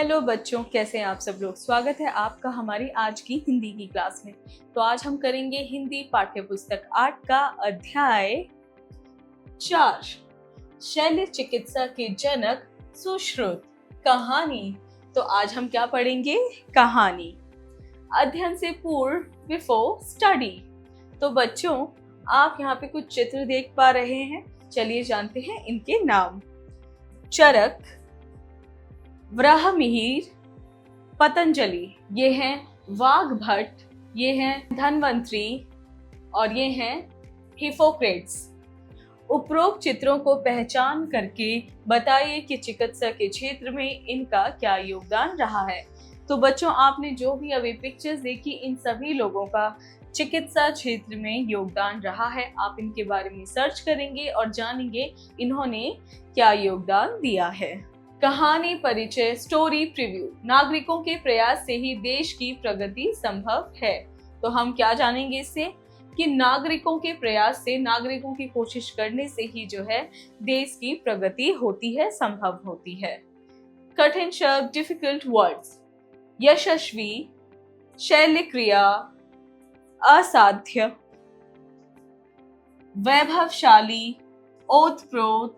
Hello बच्चों, कैसे हैं आप सब लोग। स्वागत है आपका हमारी आज की हिंदी की क्लास में। तो आज हम करेंगे हिंदी पाठ्य पुस्तक 8 का अध्याय 4, शल्य चिकित्सा के जनक सुश्रुत, कहानी। तो आज हम क्या पढ़ेंगे? कहानी। अध्ययन से पूर्व, बिफोर स्टडी। तो बच्चों, आप यहाँ पे कुछ चित्र देख पा रहे हैं। चलिए जानते हैं इनके नाम। चरक, वराहमिहिर, पतंजलि, ये हैं वाग्भट, ये हैं धन्वंतरी और ये हैं हिप्पोक्रेट्स। उपरोक्त चित्रों को पहचान करके बताइए कि चिकित्सा के क्षेत्र में इनका क्या योगदान रहा है। तो बच्चों, आपने जो भी अभी पिक्चर्स देखी, इन सभी लोगों का चिकित्सा क्षेत्र में योगदान रहा है। आप इनके बारे में सर्च करेंगे और जानेंगे इन्होंने क्या योगदान दिया है। कहानी परिचय, स्टोरी प्रीव्यू। नागरिकों के प्रयास से ही देश की प्रगति संभव है। तो हम क्या जानेंगे इससे कि नागरिकों के प्रयास से, नागरिकों की कोशिश करने से ही जो है देश की प्रगति होती है, संभव होती है। कठिन शब्द, डिफिकल्ट वर्ड्स। यशस्वी, शल्य क्रिया, असाध्य, वैभवशाली, ओतप्रोत,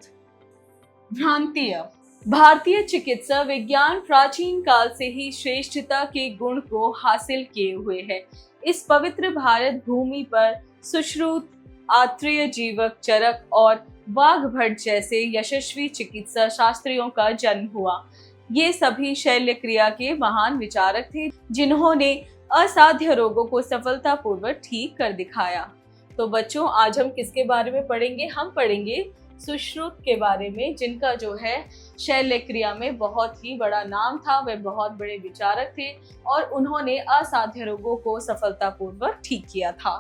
भ्रांतीय। भारतीय चिकित्सा विज्ञान प्राचीन काल से ही श्रेष्ठता के गुण को हासिल किए हुए है। इस पवित्र भारत भूमि पर सुश्रुत, आत्रेय जीवक, चरक और वाग्भट जैसे यशस्वी चिकित्सा शास्त्रियों का जन्म हुआ। ये सभी शल्य क्रिया के महान विचारक थे, जिन्होंने असाध्य रोगों को सफलतापूर्वक ठीक कर दिखाया। तो बच्चों, आज हम किसके बारे में पढ़ेंगे? हम पढ़ेंगे सुश्रुत के बारे में, जिनका जो है शल्य क्रिया में बहुत ही बड़ा नाम था। वे बहुत बड़े विचारक थे और उन्होंने असाध्य रोगों को सफलतापूर्वक ठीक किया था।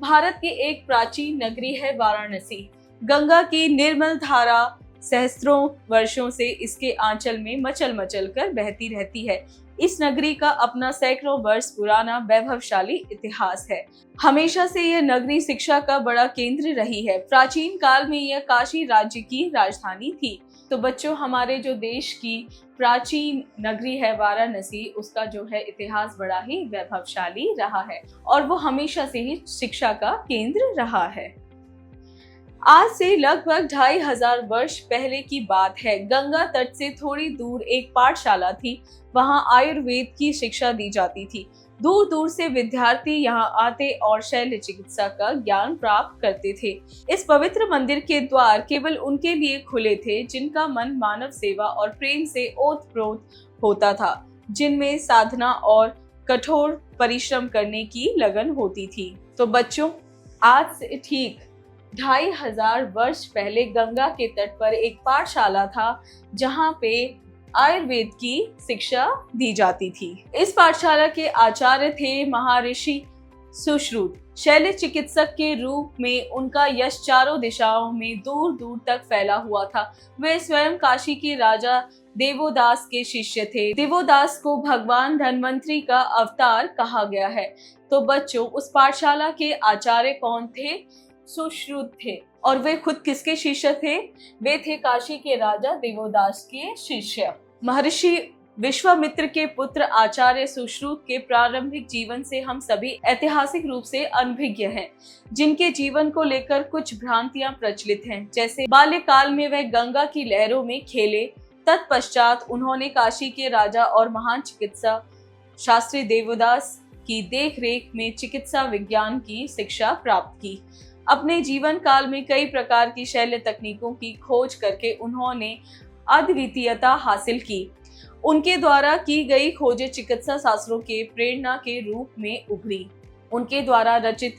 भारत की एक प्राचीन नगरी है वाराणसी। गंगा की निर्मल धारा सहस्त्रों वर्षों से इसके आंचल में मचल मचल कर बहती रहती है। इस नगरी का अपना सैकड़ों वर्ष पुराना वैभवशाली इतिहास है। हमेशा से यह नगरी शिक्षा का बड़ा केंद्र रही है। प्राचीन काल में यह काशी राज्य की राजधानी थी। तो बच्चों, हमारे जो देश की प्राचीन नगरी है वाराणसी, उसका जो है इतिहास बड़ा ही वैभवशाली रहा है और वो हमेशा से ही शिक्षा का केंद्र रहा है। आज से लगभग 2500 वर्ष पहले की बात है। गंगा तट से थोड़ी दूर एक पाठशाला थी। वहां आयुर्वेद की शिक्षा दी जाती थी। दूर दूर से विद्यार्थी यहां आते और शल्य चिकित्सा का ज्ञान प्राप्त करते थे। इस पवित्र मंदिर के द्वार केवल उनके लिए खुले थे जिनका मन मानव सेवा और प्रेम से ओतप्रोत होता था, जिनमें साधना और कठोर परिश्रम करने की लगन होती थी। तो बच्चों, आज से ठीक 2500 वर्ष पहले गंगा के तट पर एक पाठशाला था, जहां पे आयुर्वेद की शिक्षा दी जाती थी। इस पाठशाला के आचार्य थे महर्षि सुश्रुत। शल्य चिकित्सक के रूप में उनका यश चारों दिशाओं में दूर दूर तक फैला हुआ था। वे स्वयं काशी के राजा देवोदास के शिष्य थे। देवोदास को भगवान धन्वंतरी का अवतार कहा गया है। तो बच्चों, उस पाठशाला के आचार्य कौन थे? सुश्रुत थे। और वे खुद किसके शिष्य थे? वे थे काशी के राजा देवोदास के शिष्य। महर्षि विश्वामित्र के पुत्र आचार्य सुश्रुत के प्रारंभिक जीवन से हम सभी ऐतिहासिक रूप से अनभिज्ञ हैं, जिनके जीवन को लेकर कुछ भ्रांतियां प्रचलित हैं। जैसे बाल्यकाल में वह गंगा की लहरों में खेले। तत्पश्चात उन्होंने काशी के राजा और महान चिकित्सा शास्त्री देवोदास की देखरेख में चिकित्सा विज्ञान की शिक्षा प्राप्त की। अपने जीवन काल में कई प्रकार की शल्य तकनीकों की खोज करके उन्होंने अद्वितीयता हासिल की। उनके द्वारा की गई खोजें चिकित्सा शास्त्रों के प्रेरणा के रूप में उभरी। उनके द्वारा रचित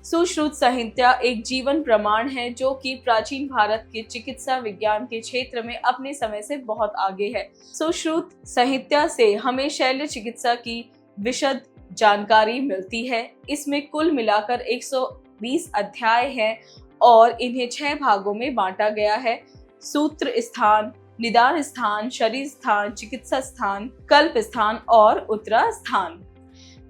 सुश्रुत संहिता एक जीवन प्रमाण है, जो कि प्राचीन भारत के चिकित्सा विज्ञान के क्षेत्र में अपने समय से बहुत आगे है। सुश्रुत संहिता से हमें शल्य चिकित्सा की विशद जानकारी मिलती है। इसमें कुल मिलाकर 120 अध्याय हैं और इन्हें 6 भागों में बांटा गया है। सूत्र स्थान, निदान स्थान, शरीर स्थान, चिकित्सा स्थान, कल्प स्थान और उत्तरा स्थान।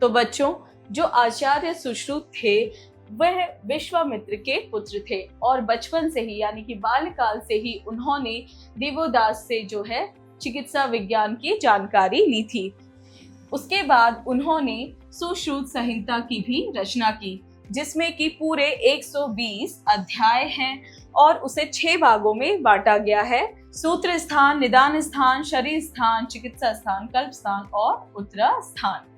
तो बच्चों, जो आचार्य सुश्रुत थे वह विश्वामित्र के पुत्र थे और बचपन से ही, यानी कि बाल्यकाल से ही, उन्होंने देवोदास से जो है चिकित्सा विज्ञान की जानकारी ली थी। उसके बाद उन्होंने सुश्रुत संहिता की भी रचना की, जिसमें कि पूरे 120 अध्याय हैं और उसे 6 भागों में बांटा गया है। सूत्र स्थान, निदान स्थान, शरीर स्थान, चिकित्सा स्थान, कल्प स्थान और उत्तरा स्थान।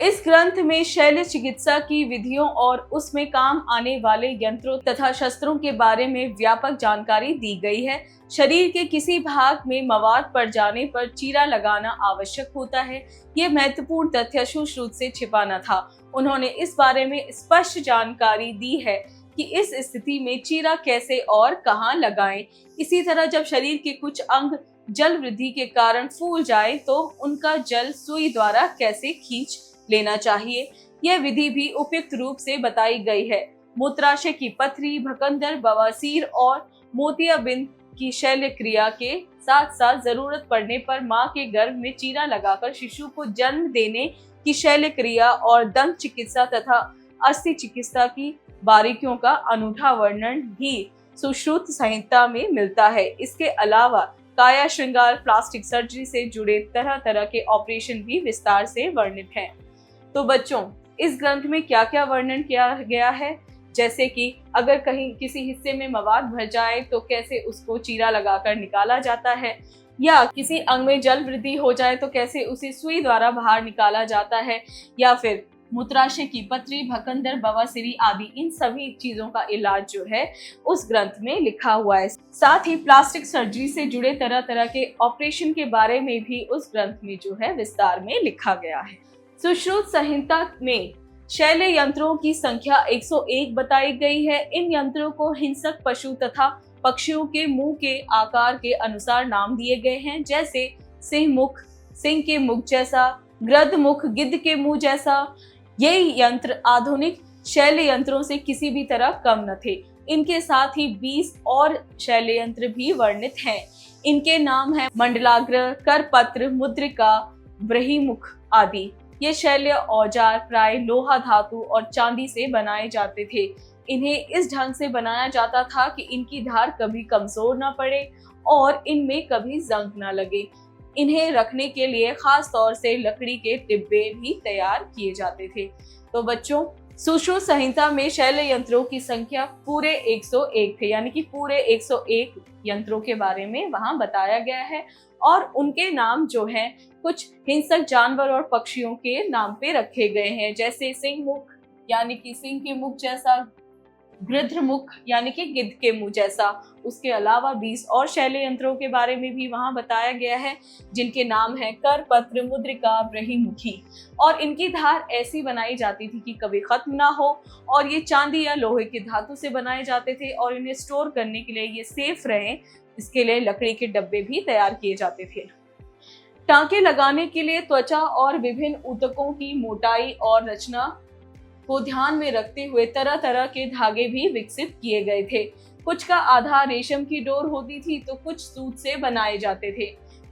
इस ग्रंथ में शल्य चिकित्सा की विधियों और उसमें काम आने वाले यंत्रों तथा शस्त्रों के बारे में व्यापक जानकारी दी गई है। शरीर के किसी भाग में मवाद पड़ जाने पर चीरा लगाना आवश्यक होता है। यह महत्वपूर्ण तथ्य सुश्रुत से छिपा न था। उन्होंने इस बारे में स्पष्ट जानकारी दी है कि इस स्थिति में चीरा कैसे और कहाँ लगाएं। इसी तरह जब शरीर के कुछ अंग जल वृद्धि के कारण फूल जाए तो उनका जल सुई द्वारा कैसे खींच लेना चाहिए, यह विधि भी उपयुक्त रूप से बताई गई है। मूत्राशय की पथरी, भकंदर, बवासीर और मोतियाबिंद की शल्य क्रिया के साथ साथ जरूरत पड़ने पर मां के गर्भ में चीरा लगाकर शिशु को जन्म देने की शल्य क्रिया और दंत चिकित्सा तथा अस्थि चिकित्सा की बारीकियों का अनूठा वर्णन भी सुश्रुत संहिता में मिलता है। इसके अलावा काया श्रृंगार, प्लास्टिक सर्जरी से जुड़े तरह तरह के ऑपरेशन भी विस्तार से वर्णित हैं। तो बच्चों, इस ग्रंथ में क्या क्या वर्णन किया गया है, जैसे कि अगर कहीं किसी हिस्से में मवाद भर जाए तो कैसे उसको चीरा लगाकर निकाला जाता है, या किसी अंग में जल वृद्धि हो जाए तो कैसे उसे सुई द्वारा बाहर निकाला जाता है, या फिर मूत्राशय की पथरी, भकंदर, बवासीर आदि इन सभी चीजों का इलाज जो है उस ग्रंथ में लिखा हुआ है। साथ ही प्लास्टिक सर्जरी से जुड़े तरह तरह के ऑपरेशन के बारे में भी उस ग्रंथ में जो है विस्तार में लिखा गया है। सुश्रुत संहिता में शल्य यंत्रों की संख्या 101 बताई गई है। इन यंत्रों को हिंसक पशु तथा पक्षियों के मुंह के आकार के अनुसार नाम दिए गए हैं, जैसे सिंह मुख, सिंह के मुख जैसा, गृध्र मुख, गिद्ध के मुंह जैसा। ये यंत्र आधुनिक शल्य यंत्रों से किसी भी तरह कम न थे। इनके साथ ही 20 और शल्य यंत्र भी वर्णित हैं। इनके नाम है मंडलाग्र, करपत्र, मुद्रिका, ब्रहीमुख आदि। ये शल्य औजार प्राय लोहा धातु और चांदी से बनाए जाते थे। इन्हें इस ढंग से बनाया जाता था कि इनकी धार कभी कमजोर न पड़े और इनमें कभी जंग न लगे। इन्हें रखने के लिए खास तौर से लकड़ी के डिब्बे भी तैयार किए जाते थे। तो बच्चों, सुश्रुत संहिता में शल्य यंत्रों की संख्या पूरे 101 थे, यानी कि पूरे 101 यंत्रों के बारे में वहां बताया गया है और उनके नाम जो हैं कुछ हिंसक जानवर और पक्षियों के नाम पे रखे गए हैं, जैसे सिंह मुख यानी कि सिंह के मुख जैसा, गृध्र मुख यानी कि गिद्ध के मुंह जैसा। उसके अलावा 20 और शल्य यंत्रों के बारे में भी वहां बताया गया है, जिनके नाम है करपत्र, मुद्रिका, ब्रहीमुखी। और इनकी धार ऐसी बनाई जाती थी कि कभी खत्म ना हो, और ये चांदी या लोहे की धातु से बनाए जाते थे और इन्हें स्टोर करने के लिए ये सेफ रहे, इसके लिए लकड़ी के डब्बे भी तैयार किए जाते थे। टांके लगाने के लिए त्वचा और विभिन्न ऊतकों की मोटाई और रचना को ध्यान में रखते हुए तरह तरह के धागे भी विकसित किए गए थे। कुछ का आधार रेशम की डोर होती थी तो कुछ सूत से बनाए जाते थे।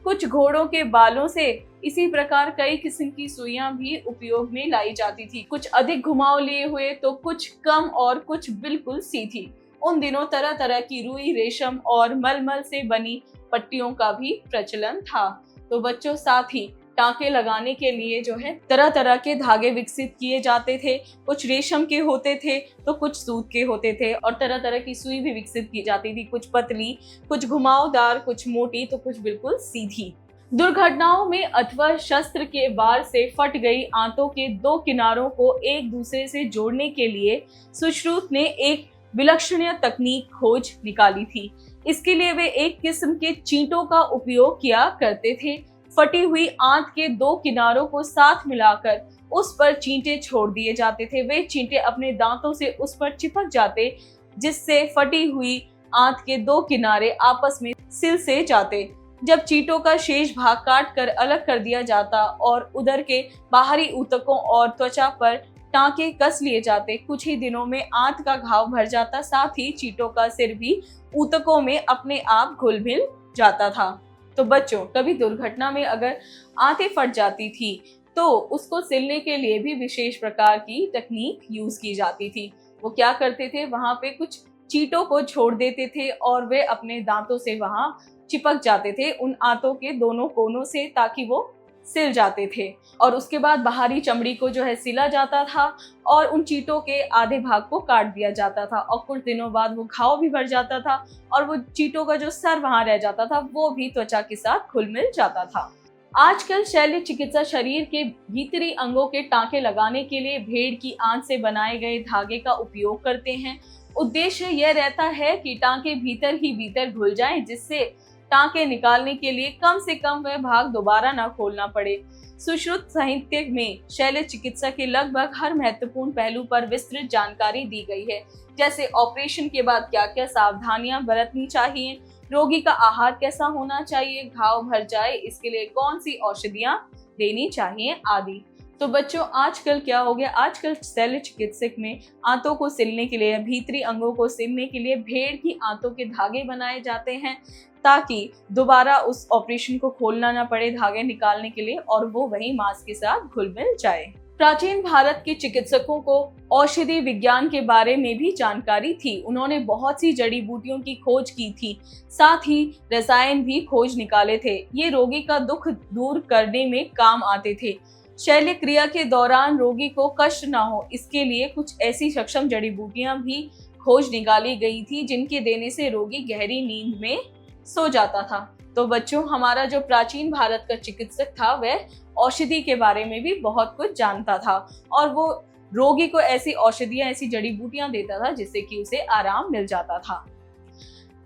कुछ घोड़ों के बालों से इसी प्रकार कई किस्म की सुइयां भी उपयोग में लाई जाती थी। कुछ अधिक घुमाव लिए हुए तो कुछ कम और कुछ बिल्कुल सीधी। उन दिनों तरह तरह की रुई, रेशम और मलमल से बनी पट्टियों का भी प्रचलन था। तो बच्चों, साथ ही टांके लगाने के लिए जो है तरह तरह के धागे विकसित किए जाते थे। कुछ रेशम के होते थे तो कुछ सूत के होते थे, और तरह तरह की सुई भी विकसित की जाती थी, कुछ पतली, कुछ घुमावदार, कुछ मोटी तो कुछ बिल्कुल सीधी। दुर्घटनाओं में अथवा शस्त्र के वार से फट गई आंतों के दो किनारों को एक दूसरे से जोड़ने के लिए सुश्रुत ने एक विलक्षण तकनीक खोज निकाली थी। इसके लिए वे एक किस्म के चींटों का उपयोग किया करते थे। फटी हुई आंत के दो किनारों को साथ मिलाकर उस पर चींटे छोड़ दिए जाते थे। वे चींटे अपने दांतों से उस पर चिपक जाते, जिससे फटी हुई आंत के दो किनारे आपस में सिल से जाते। जब चींटों का शेष भाग काट कर अलग कर दिया जाता और उदर के बाहरी ऊतकों और त्वचा पर टांके कस लिए जाते, कुछ ही दिनों में आंत का घाव भर जाता। साथ ही चींटों का सिर भी ऊतकों में अपने आप घुल मिल जाता था। तो बच्चों, कभी दुर्घटना में अगर आंतें फट जाती थी तो उसको सिलने के लिए भी विशेष प्रकार की तकनीक यूज की जाती थी। वो क्या करते थे, वहां पे कुछ चींटों को छोड़ देते थे और वे अपने दांतों से वहां चिपक जाते थे उन आंतों के दोनों कोनों से, ताकि वो सिल जाते थे। और उसके बाद बाहरी चमड़ी को जो है सिला जाता था और उन चींटों के आधे भाग को काट दिया जाता था और कुछ दिनों बाद वो घाव भी भर जाता था और वो चींटों का जो सर वहां रह जाता था वो भी त्वचा के साथ घुल मिल जाता था। आजकल शल्य चिकित्सा शरीर के भीतरी अंगों के टांके लगाने के लिए भेड़ की आंत से बनाए गए धागे का उपयोग करते हैं। उद्देश्य यह रहता है कि टांके भीतर ही भीतर घुल जाएं, जिससे टांके निकालने के लिए कम से कम वह भाग दोबारा न खोलना पड़े। सुश्रुत साहित्य में शल्य चिकित्सा के लगभग हर महत्वपूर्ण पहलू पर विस्तृत जानकारी दी गई है, जैसे ऑपरेशन के बाद क्या क्या सावधानियां बरतनी चाहिए, रोगी का आहार कैसा होना चाहिए, घाव भर जाए इसके लिए कौन सी औषधियां देनी चाहिए आदि। तो बच्चों, आजकल क्या हो गया, आजकल शल्य चिकित्सक में आंतों को सिलने के लिए, भीतरी अंगों को सिलने के लिए भेड़ की आंतों के धागे बनाए जाते हैं, ताकि दोबारा उस ऑपरेशन को खोलना ना पड़े धागे निकालने के लिए और वो वही मांस के साथ घुल मिल जाए। प्राचीन भारत के चिकित्सकों को औषधि विज्ञान के बारे में भी जानकारी थी। उन्होंने बहुत सी जड़ी बूटियों की खोज की थी, साथ ही रसायन भी खोज निकाले थे। ये रोगी का दुख दूर करने में काम आते थे। शल्य क्रिया के दौरान रोगी को कष्ट न हो, इसके लिए कुछ ऐसी सक्षम जड़ी बूटियां भी खोज निकाली गई थी, जिनके देने से रोगी गहरी नींद में सो जाता था। तो बच्चों, हमारा जो प्राचीन भारत का चिकित्सक था वह औषधि के बारे में भी बहुत कुछ जानता था और वो रोगी को ऐसी औषधियां, ऐसी जड़ी बूटियां देता था जिससे कि उसे आराम मिल जाता था।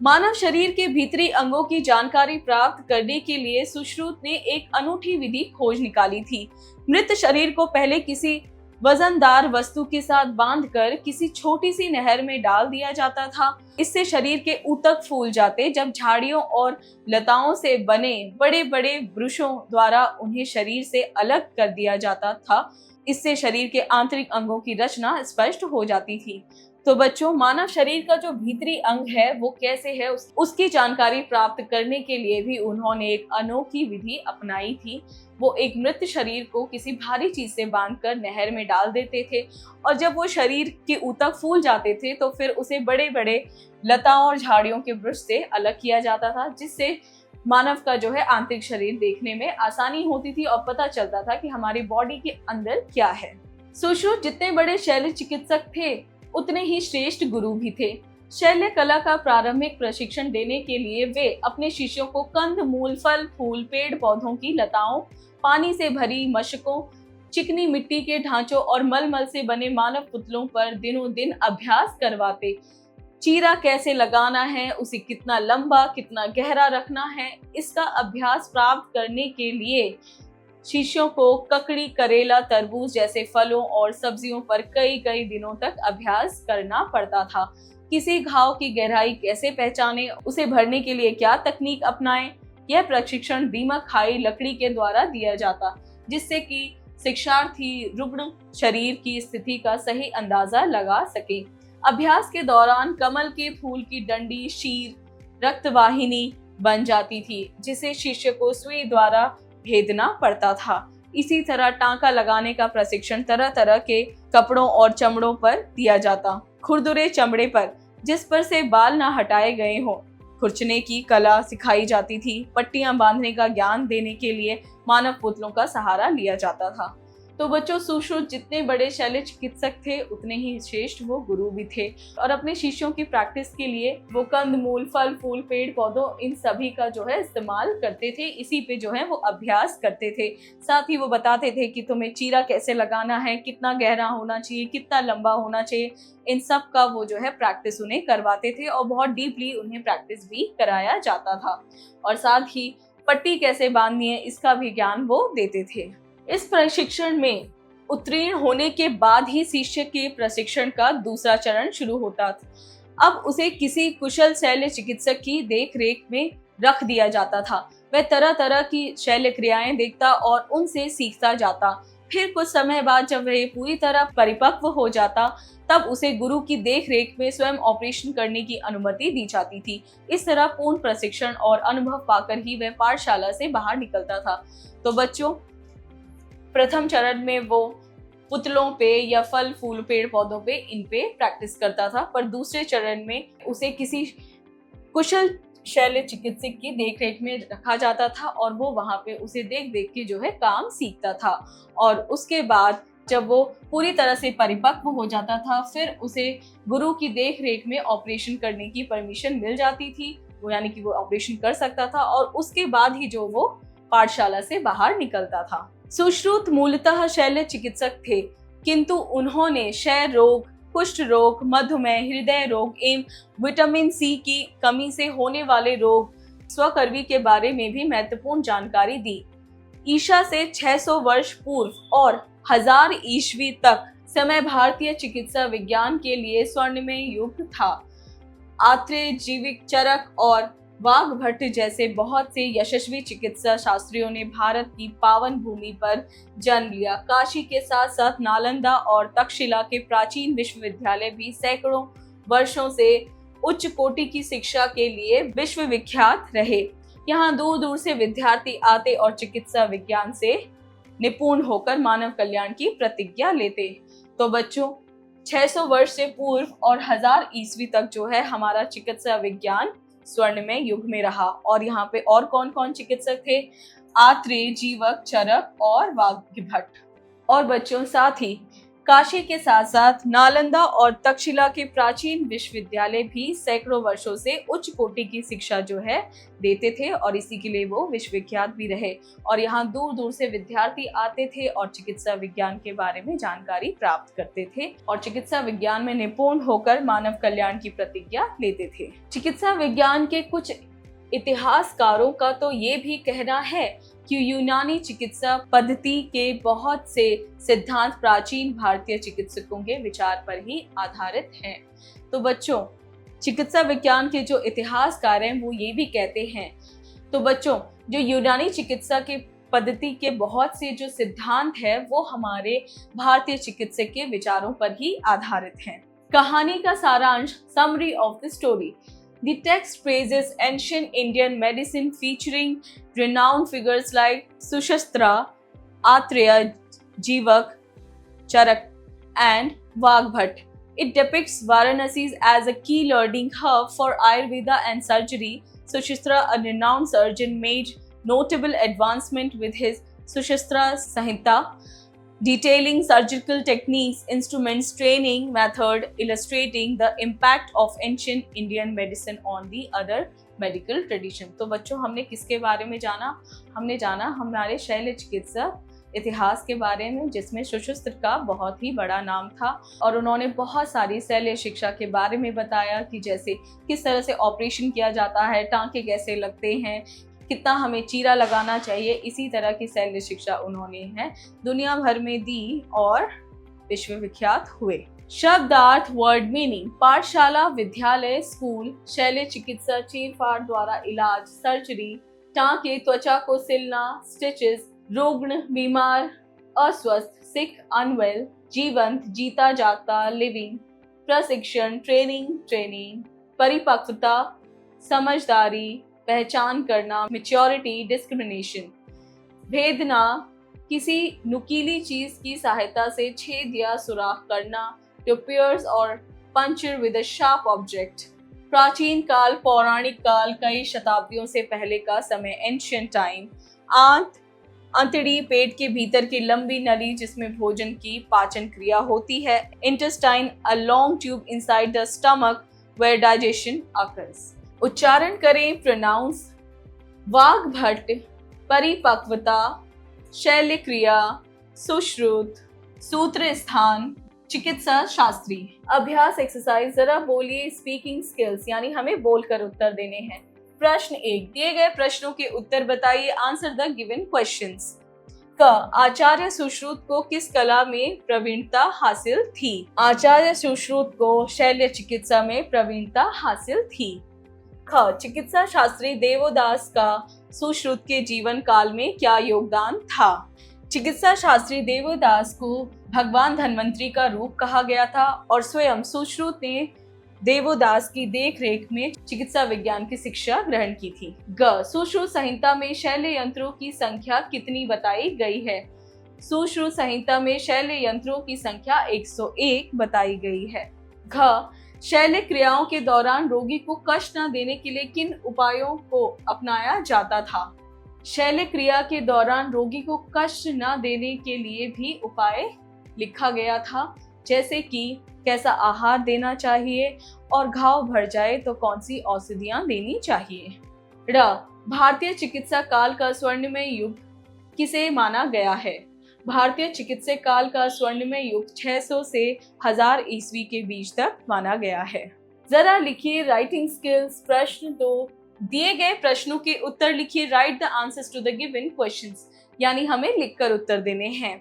मानव शरीर के भीतरी अंगों की जानकारी प्राप्त करने के लिए सुश्रुत ने एक अनूठी विधि खोज निकाली थी। मृत शरीर को पहले किसी वजनदार वस्तु के साथ बांधकर किसी छोटी सी नहर में डाल दिया जाता था। इससे शरीर के ऊतक फूल जाते। जब झाड़ियों और लताओं से बने बड़े बड़े ब्रशों द्वारा उन्हें शरीर से अलग कर दिया जाता था, इससे शरीर के आंतरिक अंगों की रचना स्पष्ट हो जाती थी। तो बच्चों, मानव शरीर का जो भीतरी अंग है वो कैसे है, उसकी जानकारी प्राप्त करने के लिए भी उन्होंने एक अनोखी विधि अपनाई थी। वो एक मृत शरीर को किसी भारी चीज से बांधकर नहर में डाल देते थे और जब वो शरीर के ऊतक फूल जाते थे तो फिर उसे बड़े बड़े लताओं और झाड़ियों के वृक्ष से अलग किया जाता था, जिससे मानव का जो है आंतरिक शरीर देखने में आसानी होती थी और पता चलता था कि हमारी बॉडी के अंदर क्या है। सुश्रुत जितने बड़े शल्य चिकित्सक थे उतने ही श्रेष्ठ गुरु भी थे। शल्य कला का प्रारंभिक प्रशिक्षण देने के लिए वे अपने शिष्यों को कंद मूल, फल फूल, पेड़ पौधों की लताओं, पानी से भरी मशकों, चिकनी मिट्टी के ढांचों और मलमल से बने मानव पुतलों पर दिनों दिन अभ्यास करवाते। चीरा कैसे लगाना है, उसे कितना लंबा कितना गहरा रखना है, इसका अभ्यास प्राप्त करने के लिए शिष्यों को ककड़ी, करेला, तरबूज जैसे फलों और सब्जियों पर कई कई दिनों तक अभ्यास करना पड़ता था। किसी घाव की गहराई कैसे पहचाने, उसे भरने के लिए क्या तकनीक अपनाएं, यह प्रशिक्षण दीमक खाई लकड़ी के द्वारा दिया जाता, जिससे कि शिक्षार्थी रुग्ण शरीर की स्थिति का सही अंदाजा लगा सके। अभ्यास के दौरान कमल के फूल की डंडी शीर रक्तवाहिनी बन जाती थी, जिसे शिष्य को सुई द्वारा भेदना पड़ता था। इसी तरह टांका लगाने का प्रशिक्षण तरह तरह के कपड़ों और चमड़ों पर दिया जाता। खुरदुरे चमड़े पर जिस पर से बाल न हटाए गए हों, खुरचने की कला सिखाई जाती थी। पट्टियां बांधने का ज्ञान देने के लिए मानव पुतलों का सहारा लिया जाता था। तो बच्चों, सुश्रुत जितने बड़े शल्य चिकित्सक थे उतने ही श्रेष्ठ वो गुरु भी थे और अपने शिष्यों की प्रैक्टिस के लिए वो कंद मूल, फल फूल, पेड़ पौधों, इन सभी का जो है इस्तेमाल करते थे। इसी पे जो है वो अभ्यास करते थे। साथ ही वो बताते थे कि तुम्हें चीरा कैसे लगाना है, कितना गहरा होना चाहिए, कितना लंबा होना चाहिए, इन सब का वो जो है प्रैक्टिस उन्हें करवाते थे और बहुत डीपली उन्हें प्रैक्टिस भी कराया जाता था। और साथ ही पट्टी कैसे बांधनी है इसका भी ज्ञान वो देते थे। इस प्रशिक्षण में उत्तीर्ण होने के बाद ही शिष्य के प्रशिक्षण का दूसरा चरण शुरू होता था। अब उसे किसी कुशल शल्य चिकित्सक की देखरेख में रख दिया जाता था। वह तरह तरह की शल्य क्रियाएं देखता और उनसे सीखता जाता। फिर कुछ समय बाद जब वह पूरी तरह परिपक्व हो जाता, तब उसे गुरु की देखरेख में स्वयं ऑपरेशन करने की अनुमति दी जाती थी। इस तरह पूर्ण प्रशिक्षण और अनुभव पाकर ही वह पाठशाला से बाहर निकलता था। तो बच्चों, प्रथम चरण में वो पुतलों पे या फल फूल पेड़ पौधों पे इन पे प्रैक्टिस करता था। पर दूसरे चरण में उसे किसी कुशल शल्य चिकित्सक की देखरेख में रखा जाता था और वो वहां पे उसे देख देख के जो है काम सीखता था। और उसके बाद जब वो पूरी तरह से परिपक्व हो जाता था फिर उसे गुरु की देखरेख में ऑपरेशन करने की परमिशन मिल जाती थी। वो यानी कि वो ऑपरेशन कर सकता था और उसके बाद ही जो वो पाठशाला से बाहर निकलता था। सुश्रुत मूलतः शल्य चिकित्सक थे, किंतु उन्होंने क्षय रोग, कुष्ठ रोग, मधुमेह, हृदय रोग एवं विटामिन सी की कमी से होने वाले रोग स्वकर्वी के बारे में भी महत्वपूर्ण जानकारी दी। ईसा से 600 वर्ष पूर्व और 1000 ईस्वी तक समय भारतीय चिकित्सा विज्ञान के लिए स्वर्णमय युग था। आत्रेय, जीविक, चरक और वाघभट्ट जैसे बहुत से यशस्वी चिकित्सा शास्त्रियों ने भारत की पावन भूमि पर जन्म लिया। काशी के साथ साथ नालंदा और तक्षशिला के प्राचीन विश्वविद्यालय भी सैकड़ों वर्षों से उच्च कोटि की शिक्षा के लिए विश्वविख्यात रहे। यहाँ दूर दूर से विद्यार्थी आते और चिकित्सा विज्ञान से निपुण होकर मानव कल्याण की प्रतिज्ञा लेते। तो बच्चों, 600 वर्ष से पूर्व और 1000 ईस्वी तक जो है हमारा चिकित्सा विज्ञान स्वर्णमय युग में रहा। और यहाँ पे और कौन कौन चिकित्सक थे? आत्रेय, जीवक, चरक और वाघभट्ट। और बच्चों, साथ ही काशी के साथ साथ नालंदा और तक्षशिला के प्राचीन विश्वविद्यालय भी सैकड़ों वर्षों से उच्च कोटि की शिक्षा जो है देते थे और इसी के लिए वो विश्वविख्यात भी रहे। और यहाँ दूर दूर से विद्यार्थी आते थे और चिकित्सा विज्ञान के बारे में जानकारी प्राप्त करते थे और चिकित्सा विज्ञान में निपुण होकर मानव कल्याण की प्रतिज्ञा लेते थे। चिकित्सा विज्ञान के कुछ इतिहासकारों का तो ये भी कहना है कि यूनानी चिकित्सा पद्धति के बहुत से सिद्धांत प्राचीन भारतीय चिकित्सकों के विचार पर ही आधारित हैं। तो बच्चों, चिकित्सा विज्ञान के जो इतिहासकार हैं वो ये भी कहते हैं। तो बच्चों, जो यूनानी चिकित्सा के पद्धति के बहुत से जो सिद्धांत है वो हमारे भारतीय चिकित्सक के विचारों पर ही आधारित हैं। कहानी का सारांश, summary of the story. The text praises ancient Indian medicine featuring renowned figures like Sushastra, Atreya, Jivak, Charak, and Vagbhat. It depicts Varanasi as a key learning hub for Ayurveda and surgery. Sushastra, a renowned surgeon, made notable advancement with his Sushastra Samhita, detailing surgical techniques, instruments, training method, illustrating the impact of ancient Indian medicine on the other medical tradition. तो बच्चों, हमने किसके बारे में जाना? हमने जाना हमारे शल्य चिकित्सा इतिहास के बारे में, जिसमें सुश्रुत का बहुत ही बड़ा नाम था और उन्होंने बहुत सारी शल्य शिक्षा के बारे में बताया कि जैसे किस तरह से ऑपरेशन किया जाता है, टांके कैसे लगते हैं, कितना हमें चीरा लगाना चाहिए। इसी तरह की शल्य शिक्षा उन्होंने है दुनिया भर में दी और विश्वविख्यात हुए। शब्दार्थ, वर्ड मीनिंग। पाठशाला, विद्यालय, स्कूल। शल्य चिकित्सा, चीरफाड़ द्वारा इलाज, सर्जरी। टांके, त्वचा को सिलना, स्टिचेस। रुग्ण, बीमार, अस्वस्थ, सिक, अनवेल। जीवंत, जीता जागता, लिविंग। प्रशिक्षण, ट्रेनिंग। परिपक्वता, समझदारी, पहचान करना, मैच्योरिटी, डिस्क्रिमिनेशन। भेदना, किसी नुकीली चीज की सहायता से छेद या सुराख करना, टू पियर्स और puncture with a sharp object. प्राचीन काल, पौराणिक काल, कई शताब्दियों से पहले का समय, एंशिएंट टाइम। आंत, अंतड़ी, पेट के भीतर की लंबी नली जिसमें भोजन की पाचन क्रिया होती है। Intestine, a long tube inside the stomach where digestion occurs. उच्चारण करें, प्रोनाउंस। वाघभट्ट, परिपक्वता, शल्य क्रिया, सुश्रुत, सूत्र स्थान, चिकित्सा शास्त्री। अभ्यास एक्सरसाइज, जरा बोलिए स्पीकिंग स्किल्स, यानी हमें बोलकर उत्तर देने हैं। प्रश्न 1, दिए गए प्रश्नों के उत्तर बताइए। Answer the given questions. क, आचार्य सुश्रुत को किस कला में प्रवीणता हासिल थी? आचार्य सुश्रुत को शल्य चिकित्सा में प्रवीणता हासिल थी। ख, चिकित्सा शास्त्री देवोदास का सुश्रुत के जीवन काल में क्या योगदान था? चिकित्सा शास्त्री देवोदास को भगवान धन्वंतरी का रूप कहा गया था और स्वयं सुश्रुत ने देवोदास की देखरेख में चिकित्सा विज्ञान की शिक्षा ग्रहण की थी। ग, सुश्रुत संहिता में शल्य यंत्रों की संख्या कितनी बताई गई है? सुश्रुत संहिता में शल्य यंत्रों की संख्या 101 बताई गई है। घ शल्य क्रियाओं के दौरान रोगी को कष्ट न देने के लिए किन उपायों को अपनाया जाता था? शल्य क्रिया के दौरान रोगी को कष्ट न देने के लिए भी उपाय लिखा गया था, जैसे कि कैसा आहार देना चाहिए और घाव भर जाए तो कौन सी औषधियां देनी चाहिए। र भारतीय चिकित्सा काल का स्वर्णिमय युग किसे माना गया है? भारतीय चिकित्सा काल का स्वर्णिमय युग 600 से 1000 ईस्वी के बीच तक माना गया है। जरा लिखिए राइटिंग स्किल्स प्रश्न 2। दिए गए प्रश्नों के उत्तर लिखिए। Write the answers to the given questions, यानी हमें लिखकर उत्तर देने हैं।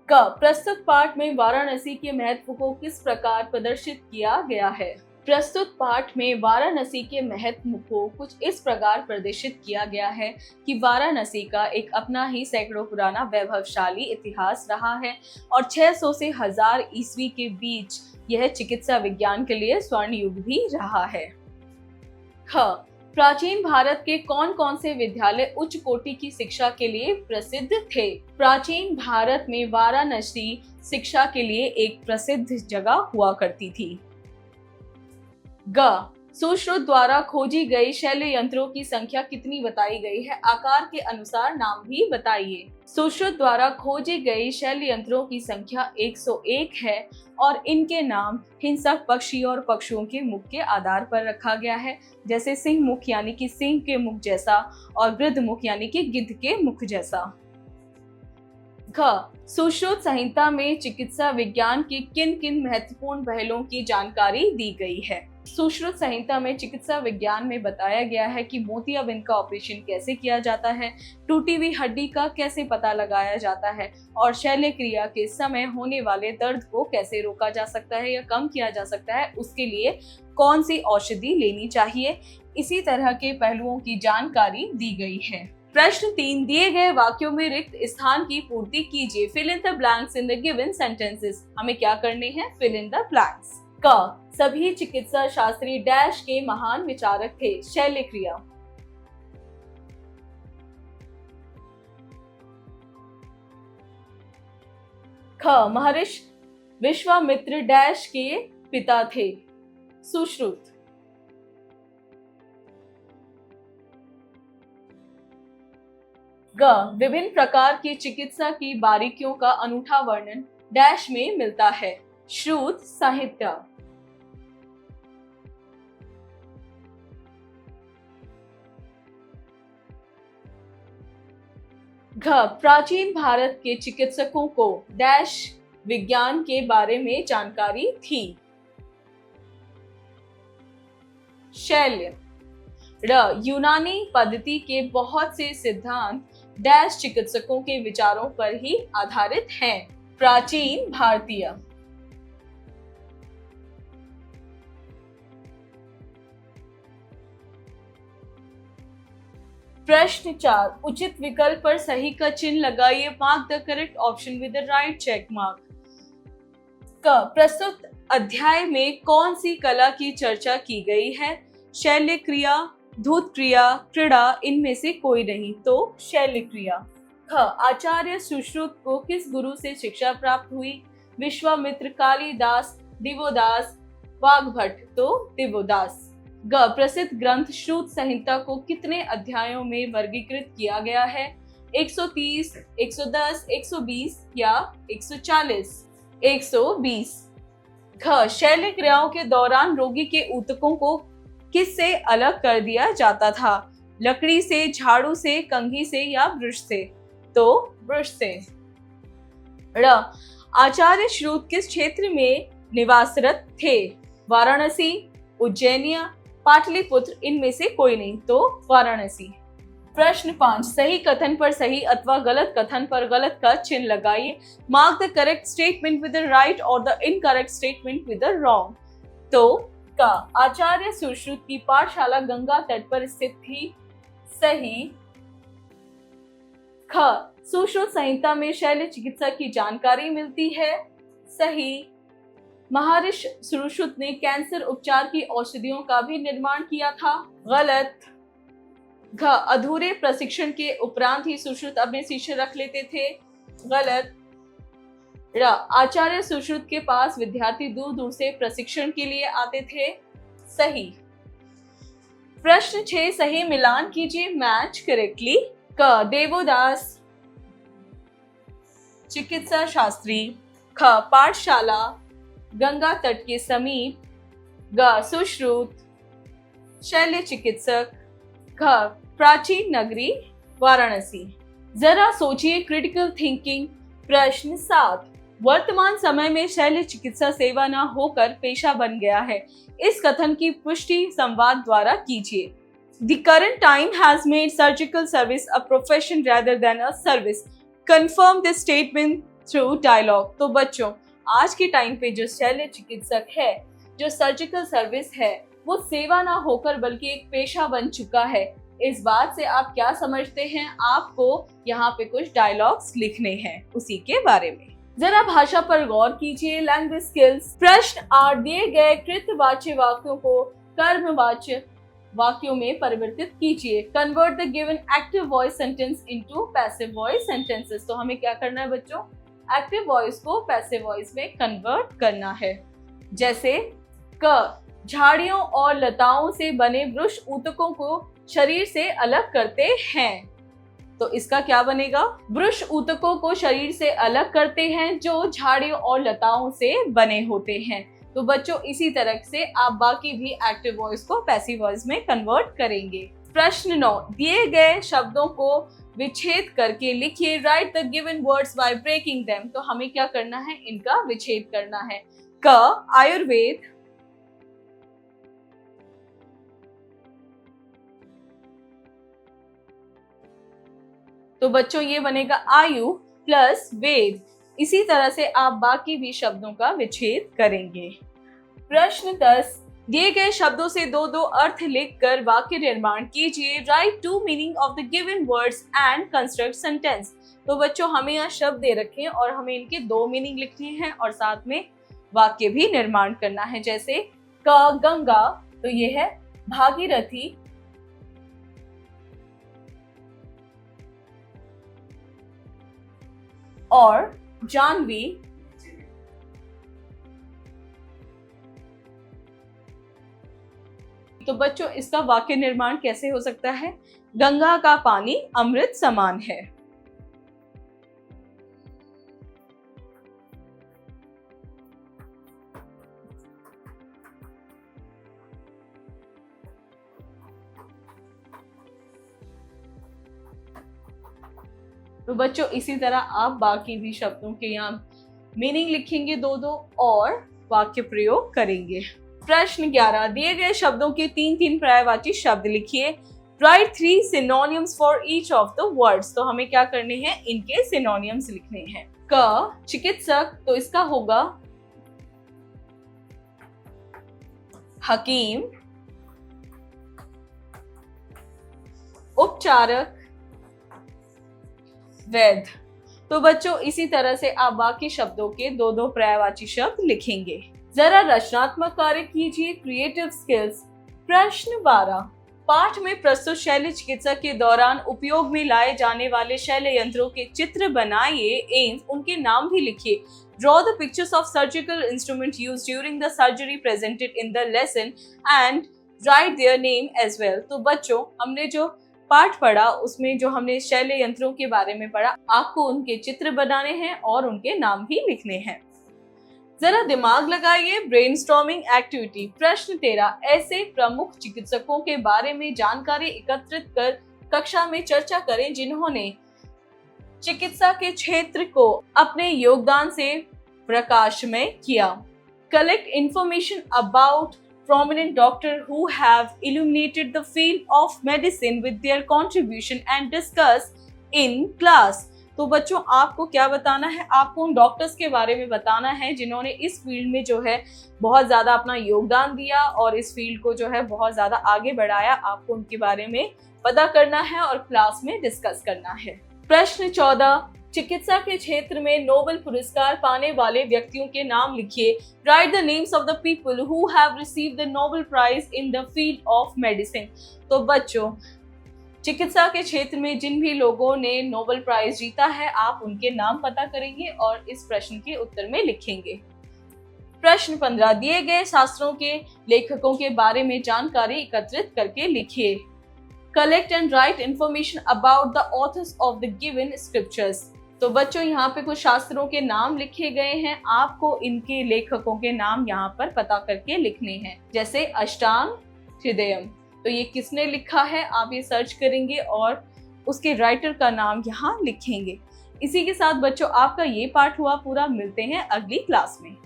क प्रस्तुत पाठ में वाराणसी के महत्व को किस प्रकार प्रदर्शित किया गया है? प्रस्तुत पाठ में वाराणसी के महत्व को कुछ इस प्रकार प्रदर्शित किया गया है कि वाराणसी का एक अपना ही सैकड़ों पुराना वैभवशाली इतिहास रहा है और 600 से 1000 ईस्वी के बीच यह चिकित्सा विज्ञान के लिए स्वर्ण युग भी रहा है। ख प्राचीन भारत के कौन कौन से विद्यालय उच्च कोटि की शिक्षा के लिए प्रसिद्ध थे? प्राचीन भारत में वाराणसी शिक्षा के लिए एक प्रसिद्ध जगह हुआ करती थी। ग सुश्रुत द्वारा खोजी गई शल्य यंत्रों की संख्या कितनी बताई गई है? आकार के अनुसार नाम भी बताइए। सुश्रुत द्वारा खोजी गई शल्य यंत्रों की संख्या 101 है और इनके नाम हिंसक पक्षी और पक्षियों के मुख के आधार पर रखा गया है, जैसे सिंह मुख यानी कि सिंह के मुख जैसा और गिद्ध मुख यानी कि गिद्ध के मुख जैसा। घ सुश्रुत संहिता में चिकित्सा विज्ञान के किन किन महत्वपूर्ण पहलुओं की जानकारी दी गई है? सुश्रुत संहिता में चिकित्सा विज्ञान में बताया गया है कि मोतियाबिंद का ऑपरेशन कैसे किया जाता है, टूटी हुई हड्डी का कैसे पता लगाया जाता है और शल्य क्रिया के समय होने वाले दर्द को कैसे रोका जा सकता है या कम किया जा सकता है, उसके लिए कौन सी औषधि लेनी चाहिए। इसी तरह के पहलुओं की जानकारी दी गई है। प्रश्न 3, दिए गए वाक्यों में रिक्त स्थान की पूर्ति कीजिए। Fill in the blanks in the given sentences. हमें क्या करने हैं? Fill in the blanks. क सभी चिकित्सा शास्त्री डैश के महान विचारक थे। शल्य क्रिया। ख महर्षि विश्वामित्र डैश के पिता थे। सुश्रुत। ग विभिन्न प्रकार की चिकित्सा की बारीकियों का अनूठा वर्णन डैश में मिलता है। श्रुत साहित्य। घ प्राचीन भारत के चिकित्सकों को डैश विज्ञान के बारे में जानकारी थी। शल्य। र यूनानी पद्धति के बहुत से सिद्धांत डैश चिकित्सकों के विचारों पर ही आधारित हैं। प्राचीन भारतीय। प्रश्न 4, उचित विकल्प पर सही का चिन्ह लगाइए। Mark the correct option with the right check mark. क प्रस्तुत अध्याय में कौन सी कला की चर्चा की गई है? शल्य क्रिया, धूत क्रिया, क्रीड़ा, इनमें से कोई नहीं, तो शल्य क्रिया। ख आचार्य सुश्रुत को किस गुरु से शिक्षा प्राप्त हुई? विश्वामित्र, कालिदास, दिवोदास, वाग्भट, तो दिवोदास। ग प्रसिद्ध ग्रंथ श्रुत संहिता को कितने अध्यायों में वर्गीकृत किया गया है? 130, 110, 120 या 140? 120। घ शल्य क्रियाओं के दौरान रोगी के ऊतकों को किससे अलग कर दिया जाता था? लकड़ी से, झाड़ू से, कंघी से या ब्रश से? तो ब्रश से। ड़ आचार्य श्रुत किस क्षेत्र में निवासरत थे? वाराणसी, उज्जैनिया, पाटलिपुत्र, इनमें से कोई नहीं, तो वाराणसी। प्रश्न 5, सही कथन पर सही अथवा गलत कथन पर गलत का चिन्ह लगाइए। Mark the correct statement with the right और the incorrect statement with the wrong. तो का आचार्य सुश्रुत की पाठशाला गंगा तट पर स्थित थी। सही। ख सुश्रुत संहिता में शल्य चिकित्सा की जानकारी मिलती है। सही। महर्षि सुश्रुत ने कैंसर उपचार की औषधियों का भी निर्माण किया था। गलत। घ अधूरे प्रशिक्षण के उपरांत ही सुश्रुत अपने शिष्य रख लेते थे। गलत। र, आचार्य सुश्रुत के पास विद्यार्थी दूर दूर से प्रशिक्षण के लिए आते थे। सही। प्रश्न 6 सही मिलान कीजिए, मैच करेक्टली। क, देवोदास चिकित्सा शास्त्री। ख, पाठशाला गंगा तट के समीप। ग, सुश्रुत शल्य चिकित्सक। घ, प्राचीन नगरी वाराणसी। जरा सोचिए, क्रिटिकल थिंकिंग। प्रश्न 7 वर्तमान समय में शल्य चिकित्सा सेवा न होकर पेशा बन गया है, इस कथन की पुष्टि संवाद द्वारा कीजिए। The current time has made surgical service a profession rather than a service. Confirm this statement through dialogue. तो बच्चों, आज के टाइम पे जो शल्य चिकित्सक है, जो सर्जिकल सर्विस है, वो सेवा ना होकर बल्कि एक पेशा बन चुका है। इस बात से आप क्या समझते हैं? आपको यहाँ पे कुछ डायलॉग्स लिखने हैं उसी के बारे में। जरा भाषा पर गौर कीजिए। Language skills. प्रश्न 8 दिए गए कृतवाच्य वाक्यों को कर्मवाच्य वाक्यों में परिवर्तित कीजिए। Convert the given active voice sentence into passive voice sentences. तो हमें क्या करना है बच्चों? एक्टिव वॉइस को पैसिव वॉइस में कन्वर्ट करना है। जैसे क, झाड़ियों और लताओं से बने वृक्ष ऊतकों को शरीर से अलग करते हैं। तो इसका क्या बनेगा? वृक्ष ऊतकों को शरीर से अलग करते हैं जो झाड़ियों और लताओं से बने होते हैं। तो बच्चों, इसी तरह से आप बाकी भी एक्टिव वॉइस को पैसिव वॉइस में कन्वर्ट करेंगे। प्रश्न 9 दिए गए शब्दों को विच्छेद करके लिखिए। Write the given words by breaking them. तो हमें क्या करना है? इनका विच्छेद करना है। क, आयुर्वेद। तो बच्चों, ये बनेगा आयु प्लस वेद। इसी तरह से आप बाकी भी शब्दों का विच्छेद करेंगे। प्रश्न 10 दिए गए शब्दों से दो दो अर्थ लिखकर वाक्य निर्माण कीजिए। Right 2 meaning of the given words and construct sentence. तो बच्चों, हमें यहाँ शब्द दे रखे हैं और हमें इनके 2 मीनिंग लिखने हैं और साथ में वाक्य भी निर्माण करना है। जैसे क, गंगा, तो ये है भागीरथी। और जानवी तो बच्चों, इसका वाक्य निर्माण कैसे हो सकता है? गंगा का पानी अमृत समान है। तो बच्चों, इसी तरह आप बाकी भी शब्दों के यहाँ मीनिंग लिखेंगे 2-2 और वाक्य प्रयोग करेंगे। प्रश्न 11 दिए गए शब्दों के 3-3 पर्यायवाची शब्द लिखिए। Right 3 synonyms for each of the words. तो हमें क्या करने हैं? इनके सिनोनिम्स लिखने हैं। क, चिकित्सक, तो इसका होगा हकीम। उपचारक, वैद्य। तो बच्चों, इसी तरह से आप बाकी शब्दों के 2-2 पर्यायवाची शब्द लिखेंगे। जरा रचनात्मक कार्य कीजिए। Creative skills. प्रश्न 12 पाठ में प्रस्तुत शल्य चिकित्सा के दौरान उपयोग में लाए जाने वाले शल्य यंत्रों के चित्र बनाइए एवं उनके नाम भी लिखिए। Draw the pictures of surgical instrument used during the surgery presented in the lesson and write their name as well. तो बच्चों, हमने जो पाठ पढ़ा उसमें जो हमने शल्य यंत्रों के बारे में पढ़ा, आपको उनके चित्र बनाने हैं और उनके नाम भी लिखने हैं। जरा दिमाग लगाइए। Brainstorming activity. प्रश्न 13 ऐसे प्रमुख चिकित्सकों के बारे में जानकारी एकत्रित कर कक्षा में चर्चा करें जिन्होंने चिकित्सा के क्षेत्र को अपने योगदान से प्रकाशमय किया। Collect information about prominent doctors who have illuminated the field of medicine with their contribution and discuss in class। तो बच्चों, आपको क्या बताना है? आपको उन डॉक्टर्स के बारे में बताना है जिन्होंने इस फील्ड में जो है बहुत ज्यादा अपना योगदान दिया और इस फील्ड को जो है बहुत ज्यादा आगे बढ़ाया। आपको उनके बारे में पता करना है और क्लास में डिस्कस करना है। प्रश्न 14 चिकित्सा के क्षेत्र में नोबेल पुरस्कार पाने वाले व्यक्तियों के नाम लिखिए। Write the names of the people who have received the Nobel prize in the field of medicine. तो बच्चों, चिकित्सा के क्षेत्र में जिन भी लोगों ने नोबेल प्राइज जीता है, आप उनके नाम पता करेंगे और इस प्रश्न के उत्तर में लिखेंगे। प्रश्न 15, दिए गए शास्त्रों के लेखकों के बारे में जानकारी एकत्रित करके लिखिए। Collect and right information about the author's of the given scriptures. तो बच्चों, यहाँ पे कुछ शास्त्रों के नाम लिखे गए हैं, आपको इनके लेखकों के नाम यहाँ पर पता करके लिखने हैं। जैसे अष्टांग हृदयम, तो ये किसने लिखा है, आप ये सर्च करेंगे और उसके राइटर का नाम यहाँ लिखेंगे। इसी के साथ बच्चों, आपका ये पार्ट हुआ पूरा। मिलते हैं अगली क्लास में।